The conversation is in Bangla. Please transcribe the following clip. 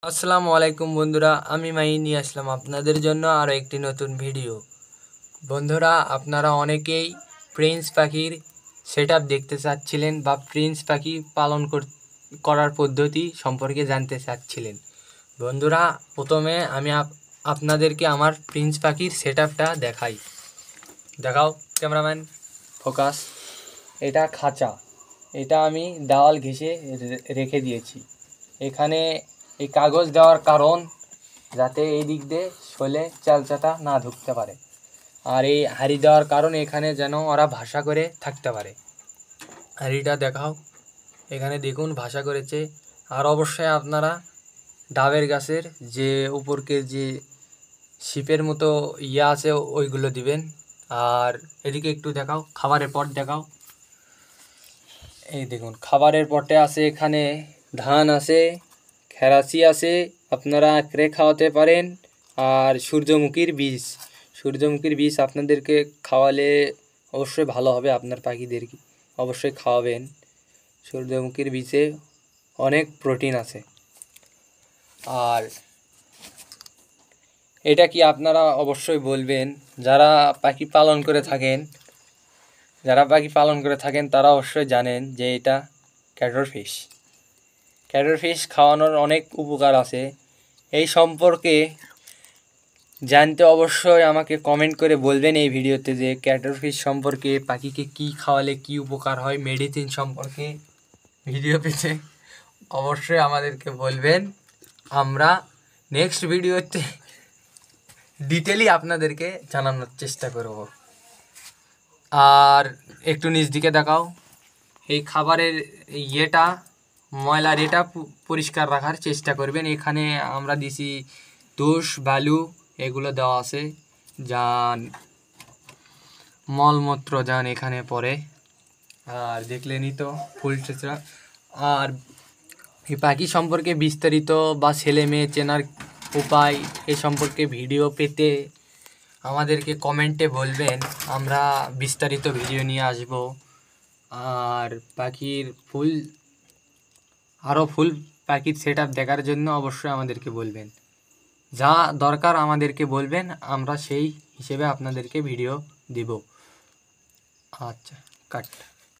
আসসালামু আলাইকুম বন্ধুরা, আমি মাহি নিয়ে আসলাম আপনাদের জন্য আরও একটি নতুন ভিডিও। বন্ধুরা, আপনারা অনেকেই প্রিন্স পাখির সেটআপ দেখতে চাচ্ছিলেন বা প্রিন্স পাখি পালন করার পদ্ধতি সম্পর্কে জানতে চাচ্ছিলেন। বন্ধুরা, প্রথমে আমি আপনাদেরকে আমার প্রিন্স পাখির সেটআপটা দেখাও ক্যামেরাম্যান, ফোকাস। এটা খাঁচা, এটা আমি দেওয়াল ঘেঁষে রেখে দিয়েছি। এখানে এই কাগজ দেওয়ার কারণ যাতে এই দিক দিয়ে শোলে চালচাটা না ঢুকতে পারে, আর এই হাঁড়ি দেওয়ার কারণ এখানে যেন ওরা ভাষা করে থাকতে পারে। হাঁড়িটা দেখাও, এখানে দেখুন ভাষা করেছে। আর অবশ্যই আপনারা ডাবের গাছের যে উপরকে যে শিপের মতো আছে ওইগুলো দিবেন। আর এদিকে একটু দেখাও, খাবারের পট দেখাও। এই দেখুন খাবারের পটে আছে, এখানে ধান আছে, খেরাসি আছে, আপনারা আঁকড়ে খাওয়াতে পারেন। আর সূর্যমুখীর বীজ আপনাদেরকে খাওয়ালে অবশ্যই ভালো হবে, আপনার পাখিদেরকে অবশ্যই খাওয়াবেন। সূর্যমুখীর বীজে অনেক প্রোটিন আছে। আর এটা কি আপনারা অবশ্যই বলবেন, যারা পাখি পালন করে থাকেন তারা অবশ্যই জানেন যে এটা ক্যাটরফিশ খাওয়ানোর অনেক উপকার আছে। এই সম্পর্কে জানতে অবশ্যই আমাকে কমেন্ট করে বলবেন এই ভিডিওতে যে ক্যাটরফিশ সম্পর্কে, পাখিকে কি খাওয়ালে কি উপকার হয়, মেডিসিন সম্পর্কে ভিডিও পেতে অবশ্যই আমাদেরকে বলবেন। আমরা নেক্সট ভিডিওতে ডিটেইলি আপনাদেরকে জানানোর চেষ্টা করব। আর একটু নিচ দিকে দেখাও, এই খাবারের ময়লার এটা পরিষ্কার রাখার চেষ্টা করবেন। এখানে আমরা দিছি তুষ, বালু, এগুলো দেওয়া আছে, যান মলমূত্র যান এখানে পড়ে। আর দেখলেনই তো ফুল ছেঁচড়া। আর এই পাখি সম্পর্কে বিস্তারিত বা ছেলে মেয়ে চেনার উপায় এ সম্পর্কে ভিডিও পেতে আমাদেরকে কমেন্টে বলবেন, আমরা বিস্তারিত ভিডিও নিয়ে আসব। আর ফুল পাখির সেটআপ দেখার জন্য অবশ্যই আমাদেরকে বলবেন, যা দরকার আমাদেরকে বলবেন, আমরা সেই হিসেবে আপনাদেরকে ভিডিও দিব। আচ্ছা, কাট।